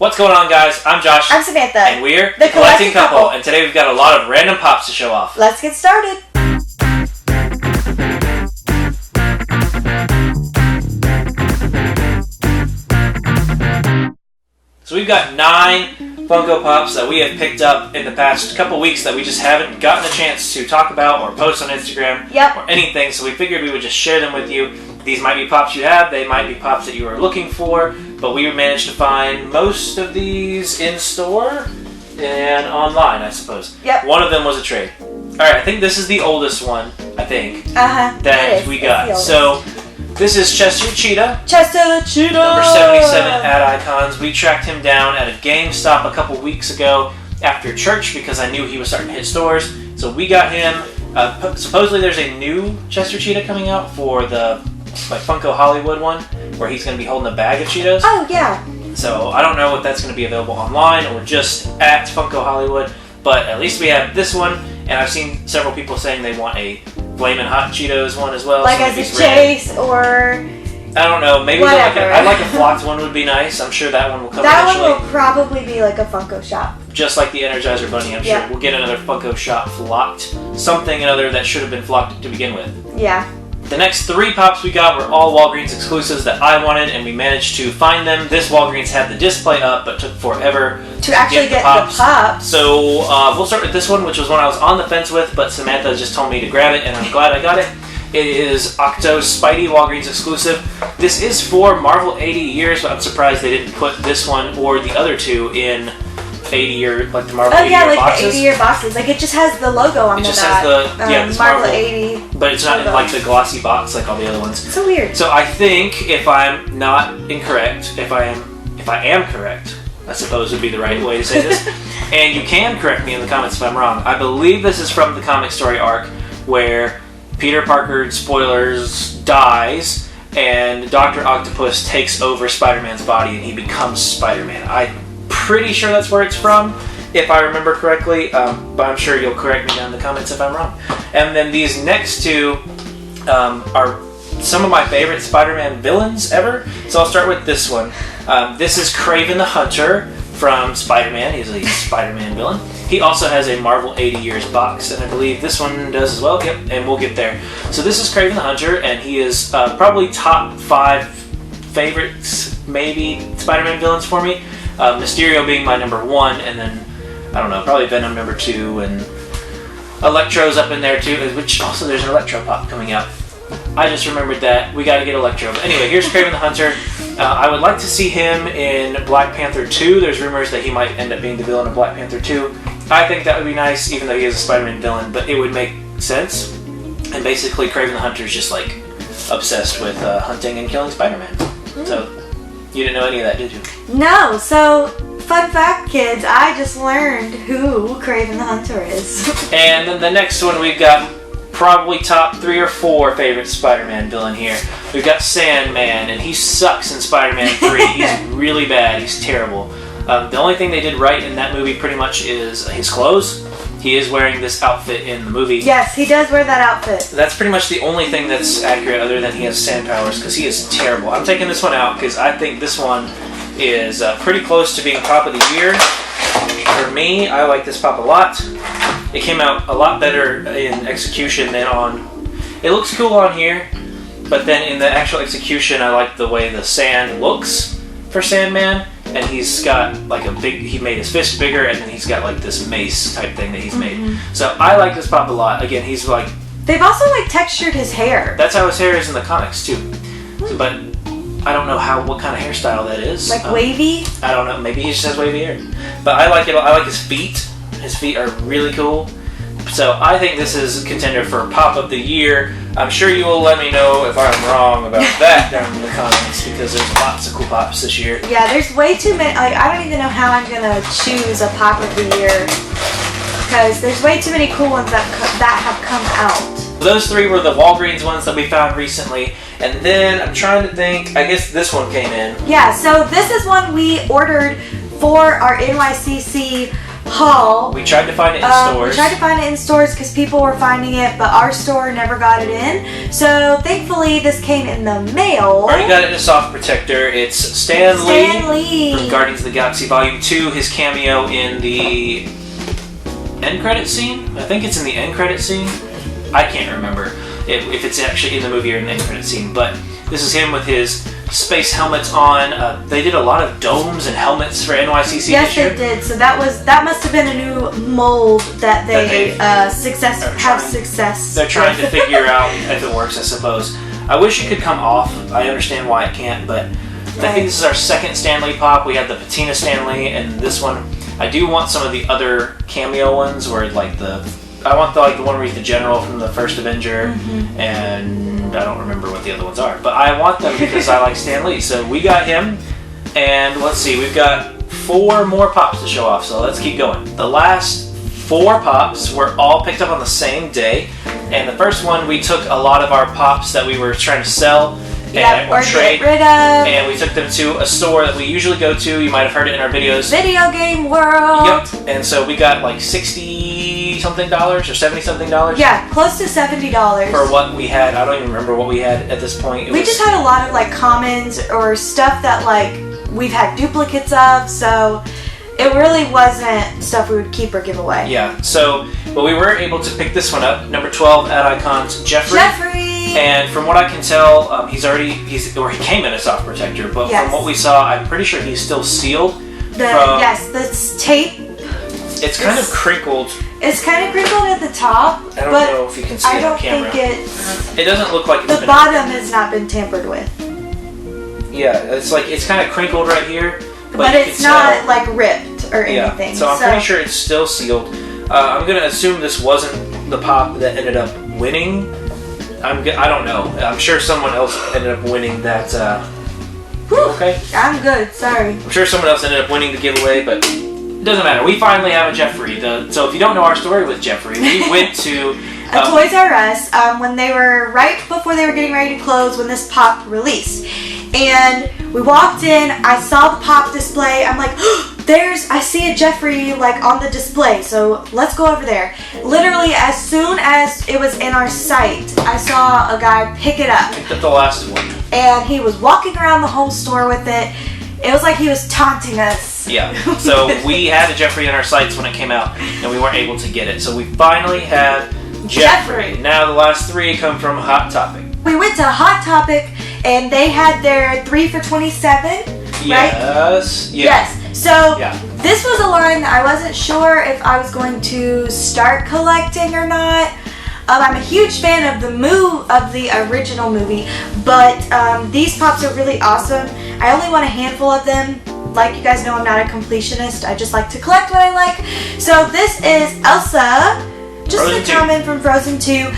What's going on, guys? I'm Josh. I'm Samantha. And we're the Collecting Couple. And today we've got a lot of random pops to show off. Let's get started. So we've got 9 Funko Pops that we have picked up in the past couple weeks that we just haven't gotten a chance to talk about or post on Instagram or anything. So we figured we would just share them with you. These might be pops you have, they might be pops that you are looking for, but we managed to find most of these in store and online, I suppose. Yep. One of them was a trade. Alright, I think this is the oldest one, that we got. So this is Chester Cheetah. Chester Cheetah! Number 77 Ad Icons. We tracked him down at a GameStop a couple weeks ago after church because I knew he was starting to hit stores. So we got him. Supposedly there's a new Chester Cheetah coming out for the Funko Hollywood one where he's going to be holding a bag of Cheetos. Oh, yeah. So I don't know if that's going to be available online or just at Funko Hollywood, but at least we have this one, and I've seen several people saying they want a Flamin' Hot Cheetos one as well. Like as a chase or... I don't know, maybe whatever. I'd like a flocked one would be nice. I'm sure that one will come that eventually. That one will probably be like a Funko Shop. Just like the Energizer Bunny, I'm sure. We'll get another Funko Shop flocked. Something or other that should have been flocked to begin with. Yeah. The next 3 pops we got were all Walgreens exclusives that I wanted, and we managed to find them. This Walgreens had the display up, but took forever to actually get the pops. So we'll start with this one, which was one I was on the fence with, but Samantha just told me to grab it, and I'm glad I got it. It is Octo Spidey Walgreens exclusive. This is for Marvel 80 years, but I'm surprised they didn't put this one or the other 2 in 80-year, like the Marvel 80-year boxes. The 80-year boxes. Like, it just has the logo on the back. It just has the Marvel 80. But it's not in, like, the glossy box like all the other ones. So weird. So I think, if I'm not incorrect, if I am correct, I suppose would be the right way to say this, and you can correct me in the comments if I'm wrong, I believe this is from the comic story arc where Peter Parker, spoilers, dies, and Dr. Octopus takes over Spider-Man's body and he becomes Spider-Man. I'm pretty sure that's where it's from, if I remember correctly, but I'm sure you'll correct me down in the comments if I'm wrong. And then these next 2 are some of my favorite Spider-Man villains ever. So I'll start with this one. This is Kraven the Hunter from Spider-Man. He's a Spider-Man villain. He also has a Marvel 80 Years box, and I believe this one does as well. Yep, and we'll get there. So this is Kraven the Hunter, and he is probably top 5 favorites, maybe, Spider-Man villains for me. Mysterio being my number 1, and then, I don't know, probably Venom number 2, and Electro's up in there too, which also there's an Electro pop coming out. I just remembered that. We gotta get Electro. But anyway, here's Kraven the Hunter. I would like to see him in Black Panther 2. There's rumors that he might end up being the villain of Black Panther 2. I think that would be nice, even though he is a Spider-Man villain, but it would make sense. And basically, Kraven the Hunter is just like obsessed with hunting and killing Spider-Man. So, you didn't know any of that, did you? No, so, fun fact, kids, I just learned who Kraven the Hunter is. And then the next one we've got probably top 3 or 4 favorite Spider-Man villain here. We've got Sandman, and he sucks in Spider-Man 3. He's really bad. He's terrible. The only thing they did right in that movie pretty much is his clothes. He is wearing this outfit in the movie. Yes, he does wear that outfit. That's pretty much the only thing that's accurate other than he has sand powers, because he is terrible. I'm taking this one out because I think this one is pretty close to being pop of the year. For me, I like this pop a lot. It came out a lot better in execution than on... It looks cool on here, but then in the actual execution, I like the way the sand looks for Sandman. And he's got like he made his fist bigger, and then he's got like this mace type thing that he's made. So I like this pop a lot. Again, he's like... They've also like textured his hair. That's how his hair is in the comics too. So, but I don't know what kind of hairstyle that is. Like wavy? I don't know. Maybe he just has wavy hair. But I like it. I like his feet. His feet are really cool. So I think this is a contender for Pop of the Year. I'm sure you will let me know if I'm wrong about that down in the comments, because there's lots of cool pops this year. Yeah, there's way too many. Like, I don't even know how I'm going to choose a Pop of the Year, because there's way too many cool ones that have come out. Those 3 were the Walgreens ones that we found recently. And then I'm trying to think, I guess this one came in. Yeah, so this is one we ordered for our NYCC haul. We tried to find it in stores. We tried to find it in stores because people were finding it, but our store never got it in. So thankfully, this came in the mail. Already got it in a soft protector. It's Stan Lee from Guardians of the Galaxy Volume 2. His cameo in the end credit scene. I think it's in the end credit scene. I can't remember if it's actually in the movie or in the end credit scene, but this is him with his space helmets on. They did a lot of domes and helmets for NYCC this year. Yes, they did. So that must have been a new mold that they have success. They're trying to figure out if it works, I suppose. I wish it could come off. I understand why it can't, but I think this is our second Stan Lee pop. We had the patina Stan Lee, and this one. I do want some of the other cameo ones where I want the one where he's the general from the first Avenger, and I don't remember what the other ones are, but I want them because I like Stan Lee. So we got him, and let's see, we've got 4 more pops to show off, so let's keep going. The last 4 pops were all picked up on the same day, and the first one we took a lot of our pops that we were trying to sell or trade, get rid of, and we took them to a store that we usually go to. You might have heard it in our videos. Video Game World. Yep. And so we got like $60-something or $70-something. Yeah, close to $70 for what we had. I don't even remember what we had at this point. We just had a lot of like commons or stuff that like we've had duplicates of, so it really wasn't stuff we would keep or give away. Yeah. So, but we were able to pick this one up. Number 12 Ad Icons, Jeffrey. And from what I can tell, he came in a soft protector, but from what we saw, I'm pretty sure he's still sealed. The tape. It's kind of crinkled. It's kind of crinkled at the top. I don't know if you can see it on camera. I don't think it doesn't look like the bottom has not been tampered with. Yeah, it's kind of crinkled right here, but it's not like ripped or anything. Yeah, so I'm pretty sure it's still sealed. I'm gonna assume this wasn't the pop that ended up winning. I don't know. I'm sure someone else ended up winning that. Okay. I'm good. Sorry. I'm sure someone else ended up winning the giveaway, but it doesn't matter. We finally have a Jeffrey. So if you don't know our story with Jeffrey, we went to a Toys R Us when they were right before they were getting ready to close when this pop released, and we walked in. I saw the pop display. I'm like, I see a Jeffrey like on the display, so let's go over there. Literally, as soon as it was in our sight, I saw a guy pick it up. Picked up the last one. And he was walking around the whole store with it. It was like he was taunting us. Yeah, so we had a Jeffrey in our sights when it came out, and we weren't able to get it. So we finally have Jeffrey. Now the last 3 come from Hot Topic. We went to Hot Topic, and they had their 3 for $27, right? Yes. Yeah. Yes. So this was a line that I wasn't sure if I was going to start collecting or not. I'm a huge fan of the original movie, but these pops are really awesome. I only want a handful of them. Like you guys know, I'm not a completionist. I just like to collect what I like. So this is Elsa, just a common from Frozen 2.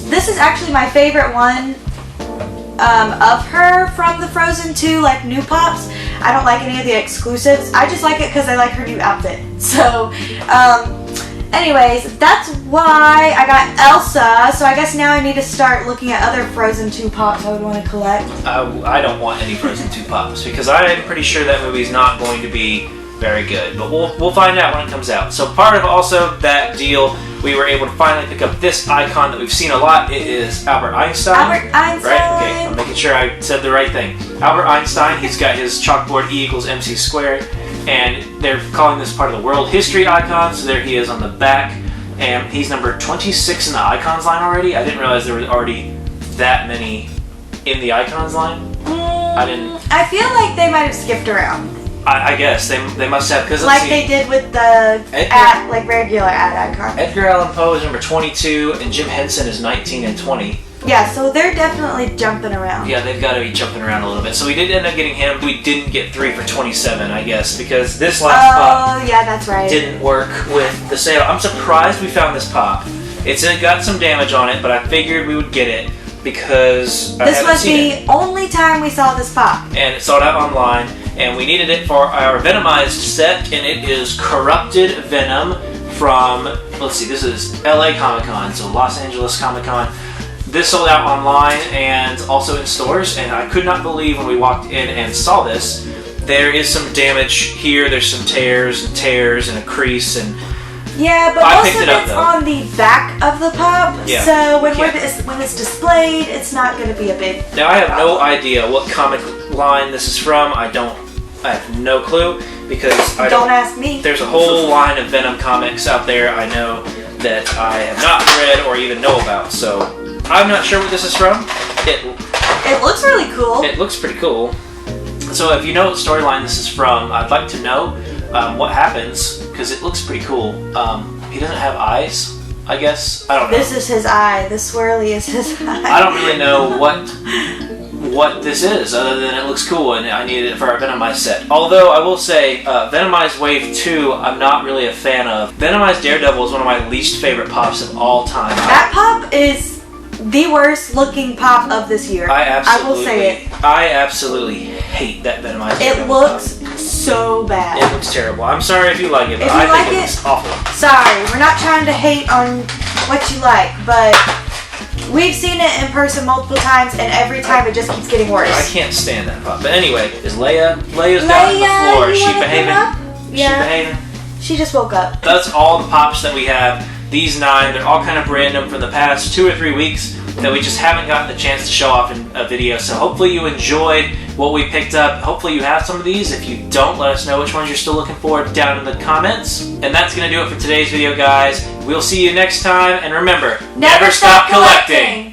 This is actually my favorite one of her from the Frozen 2, like new pops. I don't like any of the exclusives. I just like it because I like her new outfit. So, anyways, that's why I got Elsa. So I guess now I need to start looking at other Frozen 2 pops I would want to collect. I don't want any Frozen 2 pops because I'm pretty sure that movie's not going to be very good. But we'll find out when it comes out. So part of also that deal, we were able to finally pick up this icon that we've seen a lot. It is Albert Einstein. Albert Einstein. Right? Okay, I'm making sure I said the right thing. Albert Einstein, he's got his chalkboard E = MC squared, and they're calling this part of the world history icon, so there he is on the back, and he's number 26 in the icons line already. I didn't realize there were already that many in the icons line. I feel like they might have skipped around. I guess they must have, because like they did with the regular ad icon. Edgar Allan Poe is number 22, and Jim Henson is 19 and 20. Yeah, so they're definitely jumping around. Yeah, they've got to be jumping around a little bit. So we did end up getting him. We didn't get 3 for $27, I guess, because this last pop that's right. didn't work with the sale. I'm surprised we found this pop. It's got some damage on it, but I figured we would get it because this was the only time we saw this pop. And it sold out online, and we needed it for our Venomized set, and it is Corrupted Venom from, let's see, this is LA Comic Con, so Los Angeles Comic Con. This sold out online and also in stores, and I could not believe when we walked in and saw this there is some damage here. There's some tears and a crease, and yeah, but I most picked of it up, it's though. on the back of the pop. Yeah. So when Yeah. when it's displayed, it's not going to be a big. Now I have no idea what comic line this is from. I have no clue because Don't ask me. There's a whole line of Venom comics out there I know that I have not read or even know about. So I'm not sure what this is from. It looks really cool. It looks pretty cool. So if you know what storyline this is from, I'd like to know what happens, because it looks pretty cool. He doesn't have eyes, I guess. I don't know. This is his eye. The swirly is his eye. I don't really know what this is, other than it looks cool and I need it for our Venomized set. Although I will say, Venomized Wave 2, I'm not really a fan of. Venomized Daredevil is one of my least favorite pops of all time. That pop is the worst looking pop of this year. I will say it. I absolutely hate that Venomized It Daredevil looks pop. so bad. It looks terrible. I'm sorry if you like it, but If you I like think it it- looks awful. Sorry, we're not trying to hate on what you like, but we've seen it in person multiple times, and every time it just keeps getting worse. I can't stand that pop. But anyway, is Leia? Leia's down on the floor. you Is she wanna behaving? come up? Is Yeah. she behaving? She just woke up. That's all the pops that we have. These 9, they're all kind of random from the past 2 or 3 weeks that we just haven't gotten the chance to show off in a video. So hopefully you enjoyed what we picked up. Hopefully you have some of these. If you don't, let us know which ones you're still looking for down in the comments. And that's going to do it for today's video, guys. We'll see you next time. And remember, never stop collecting.